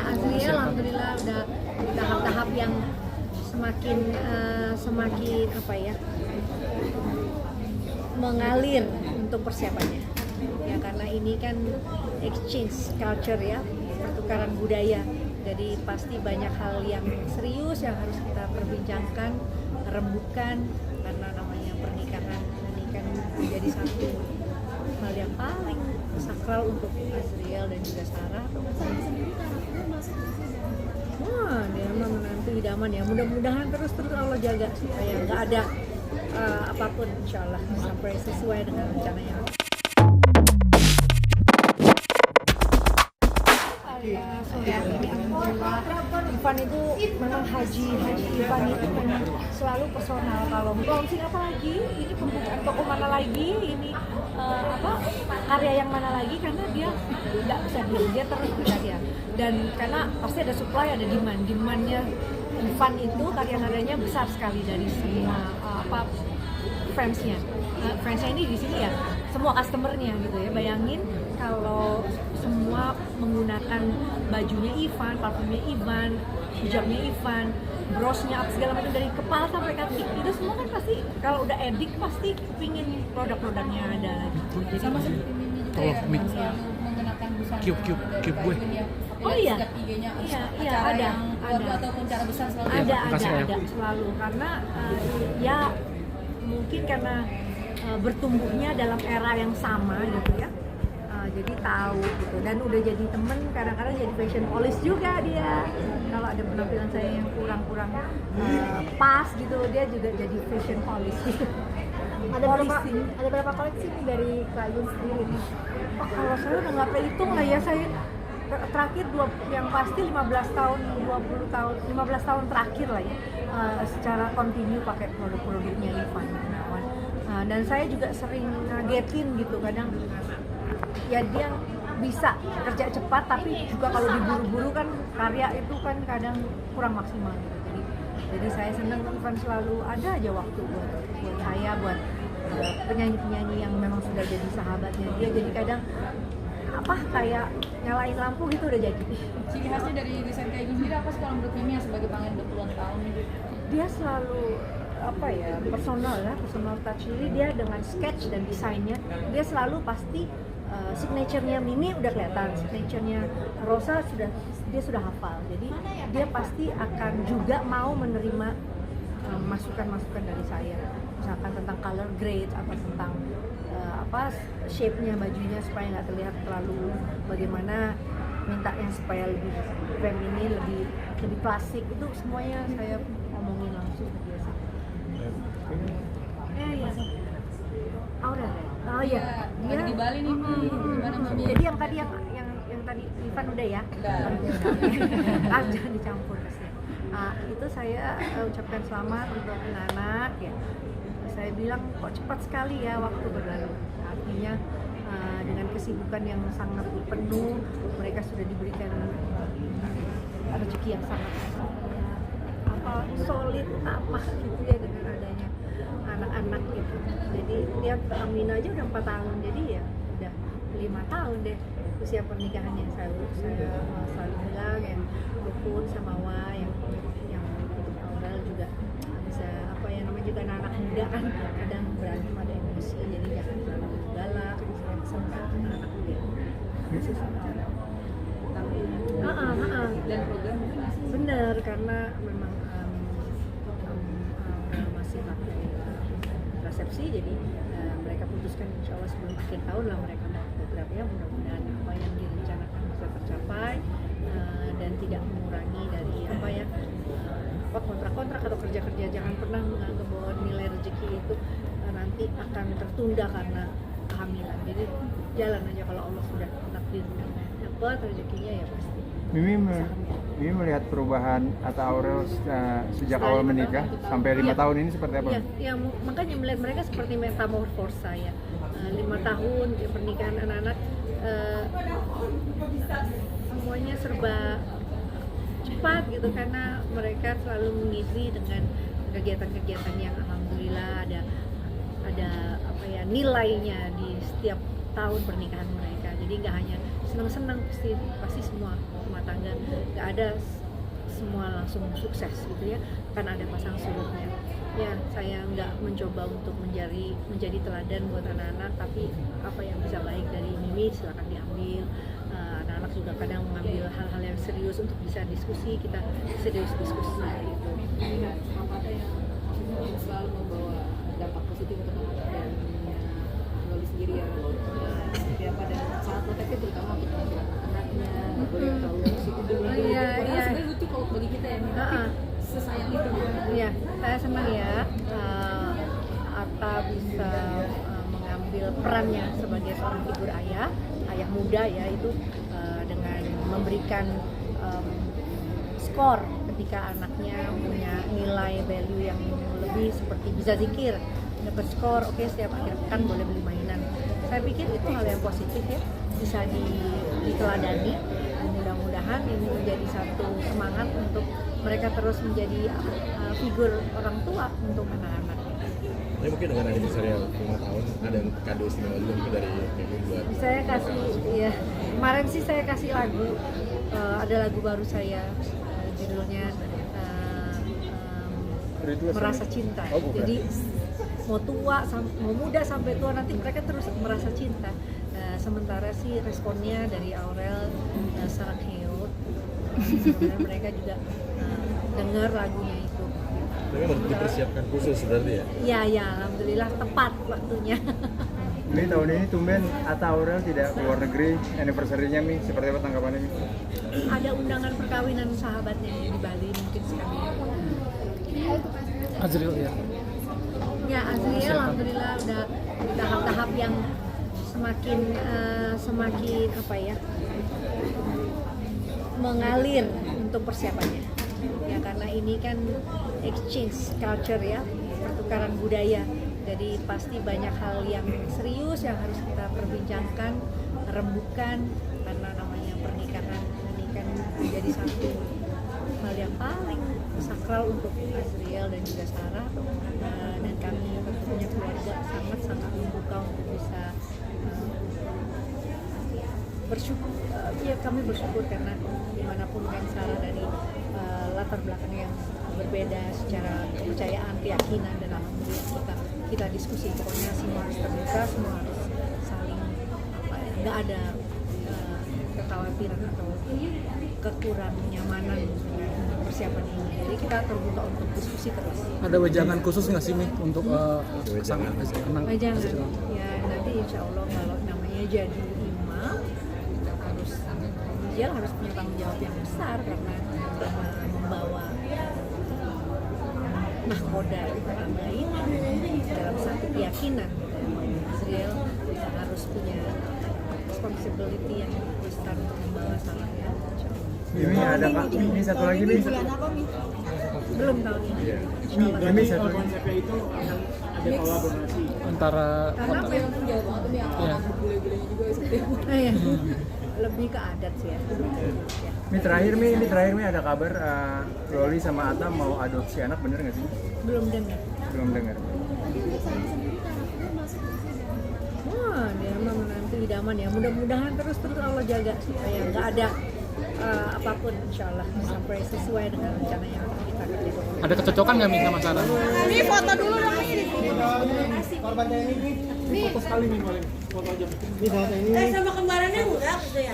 Azriel alhamdulillah udah tahap-tahap yang semakin apa ya, mengalir untuk persiapannya. Ya karena ini kan exchange culture ya, pertukaran budaya. Jadi pasti banyak hal yang serius yang harus kita perbincangkan, rembukan, karena namanya pernikahan ini kan menjadi satu hal yang paling sakral untuk Azriel dan juga Sarah. Wah, dia mah menantu idaman ya. Mudah-mudahan terus Allah jaga supaya nggak ada apapun, insya Allah sampai sesuai dengan rencananya. Ivan itu memang haji Ivan itu memang selalu personal. Kalau launching apa lagi, ini pembukaan toko mana lagi, ini karya yang mana lagi, karena dia nggak bisa diam, dia terus berkarya. Dan karena pasti ada supply, ada demandnya Ivan itu karya-karyanya besar sekali dari semua fansnya ini di sini ya, semua customernya gitu ya. Bayangin kalau semua menggunakan bajunya Ivan, parfumnya Ivan, hijabnya Ivan, brosnya apa segala macam dari kepala sampai kaki, itu semua kan pasti kalau udah edik pasti pingin produk-produknya ada. Jadi sama seperti Mimi juga ya, selalu menggunakan busana Cube gue. Oh iya, iya ada ataupun cara besar selalu ada selalu, karena ya mungkin karena bertumbuhnya dalam era yang sama gitu ya. Jadi tahu gitu, dan udah jadi temen, kadang-kadang jadi fashion police juga dia. Kalau ada penampilan saya yang kurang pas gitu, dia juga jadi fashion police gitu. Ada berapa koleksi nih dari klien sendiri nih? Oh, kalau saya udah nggak hitung lah ya, saya terakhir yang pasti 15 tahun 20 tahun 15 tahun terakhir lah ya, secara kontinu pakai produk-produknya Ivan Gunawan. Dan saya juga sering ngagetin gitu, kadang ya dia bisa kerja cepat, tapi juga kalau diburu-buru kan karya itu kan kadang kurang maksimal gitu. Jadi saya senang Ivan selalu ada aja waktu buat saya, buat penyanyi-penyanyi yang memang sudah jadi sahabatnya dia. Jadi kadang kayak nyalain lampu gitu udah jadi. Ciri khasnya dari desain kayak gini apa sih kalau menurut Mimi yang sebagai pengen berpuluhan tahun? Dia selalu personal touch. Jadi dia dengan sketch dan desainnya dia selalu pasti signature-nya Mimi udah kelihatan, signature-nya Rosa dia sudah hafal. Jadi dia pasti akan juga mau menerima masukan-masukan dari saya, misalkan tentang color grade atau tentang shape-nya bajunya supaya nggak terlihat terlalu bagaimana, minta yang supaya lebih feminin, lebih klasik, itu semuanya saya ngomongin langsung ke dia sih. Ya. Udah. Oh iya, dia di Bali nih. Gimana Mami? Jadi yang tadi Ivan udah ya. Jangan dicampur sih. Itu saya ucapkan selamat untuk anak-anak ya. Saya bilang kok cepat sekali ya waktu berlalu. Artinya dengan kesibukan yang sangat penuh, mereka sudah diberikan rezeki yang sangat solid gitu ya, dengan adanya anak-anak gitu. Jadi dia Amin aja udah 4 tahun, jadi ya udah 5 tahun deh usia pernikahannya. Saya selalu bilang yang Rukun sama Wa yang Aurel juga bisa namanya juga anak muda kan, kadang berantem ada emosi, jadi jangan terlalu galak, saya pesankan anak muda khusus cara dan program bener, karena memang masih pakai resepsi, jadi mereka putuskan insya Allah sebelum akhir tahun lah mereka mau programnya. Mudah-mudahan apa yang direncanakan bisa tercapai dan tidak mengurangi dari kontrak-kontrak atau kerja-kerja. Jangan pernah menganggap bahwa nilai rezeki itu nanti akan tertunda karena kehamilan. Jadi jalan aja, kalau Allah sudah menakdirkan dapat rezekinya ya pasti. Mimi melihat perubahan atau Aurel sejak awal menikah sampai 5 tahun ini seperti apa? Iya, makanya melihat mereka seperti metamorfosa ya. 5 tahun ya, pernikahan anak-anak semuanya serba cepat gitu, karena mereka selalu mengisi dengan kegiatan-kegiatan yang alhamdulillah ada nilainya di setiap tahun pernikahan mereka. Jadi nggak hanya senang-senang, pasti semua tangga, nggak ada semua langsung sukses gitu ya, kan ada pasang surutnya. Ya, saya nggak mencoba untuk menjadi teladan buat anak-anak, tapi apa yang bisa baik dari Mimi silakan diambil. Anak-anak juga kadang mengambil hal-hal yang serius untuk bisa diskusi, kita serius diskusi gitu. Selalu membawa dampak positif untuk anak dan Loli sendiri ya. Ya pada saat protektif terutama untuk anak-anaknya, boleh tahu situ dulu. Sebenarnya lucu kalau bagi kita ya, tapi sesayang itu. Iya, saya senang ya Atta bisa mengambil perannya sebagai seorang figur ayah muda ya, itu dengan memberikan skor ketika anaknya punya nilai value yang lebih seperti bisa zikir, dapat skor, oke, setiap akhir pekan boleh beli mainan. Saya pikir itu hal yang positif ya, bisa diteladani. Mudah-mudahan ini menjadi satu semangat untuk mereka terus menjadi figur orang tua untuk anak-anak. Tapi mungkin dengan anniversary 5 tahun ada kado istimewa juga mungkin dari Mimi buat. Saya kasih ya, kemarin sih saya kasih lagu, ada lagu baru saya, judulnya Merasa Cinta. Jadi mau tua, mau muda sampai tua nanti mereka terus merasa cinta. Sementara sih responnya dari Aurel sangat heot. Kemudian mereka juga dengar lagunya itu. Tapi harus dipersiapkan khusus berarti ya? Iya, ya, alhamdulillah tepat waktunya. Mi, tahun ini tumben Atta Aurel tidak keluar negeri, anniversary-nya Mi, seperti apa tanggapannya Mi? Ada undangan perkawinan sahabatnya di Bali mungkin sekali. Azriel ya. Ya, Azriel alhamdulillah udah tahap-tahap yang semakin apa ya, mengalir untuk persiapannya. Ya, karena ini kan exchange culture ya, pertukaran budaya. Jadi pasti banyak hal yang serius yang harus kita perbincangkan, rembukan, karena namanya pernikahan ini kan menjadi satu hal yang paling sakral untuk Azriel dan juga Sarah, dan kami tentunya keluarga sangat-sangat membuka untuk bisa bersyukur. Ya, kami bersyukur karena dimanapun kan Sarah dari latar belakang yang berbeda secara kepercayaan, keyakinan, dan alhamdulillah kita diskusi, pokoknya semua harus terbuka, semua harus saling apa ya, nggak ada kekhawatiran atau kekurangan nyamanan dengan persiapan ini. Jadi kita terbuka untuk diskusi terus. Ada wejangan khusus nggak sih Mi untuk Wejangan. Wejangan ya, nanti insya Allah kalau namanya jadi imam dia harus punya tanggung jawab yang besar karena membawa nahkoda agama ini dalam satu keyakinan. Azriel harus punya responsibility yang besar untuk membawa salah ya. Ini ada Kak, ini satu lagi Mi. Belum tahun ini. Ini satu lagi. Konsepnya itu akan ada kolaborasi antara Karena apa ya? Jauh banget tuh nih, Iya. bule-bulenya juga seperti itu. Iya. Lebih ke adat sih ya. Mi terakhir Mi ada kabar Loli sama Atta mau adopsi anak, bener nggak sih? Belum dengar. Belum dengar. Wah, dia mah menantu idaman ya. Mudah-mudahan terus Allah jaga supaya nggak ada apapun, insya Allah sampai sesuai dengan rencana yang kita kerjakan. ada kecocokan nggak Mi sama Sarah? ini foto dulu dong korban ini foto sekali nih boleh foto aja ini foto ini sama kembarannya udah gitu ya.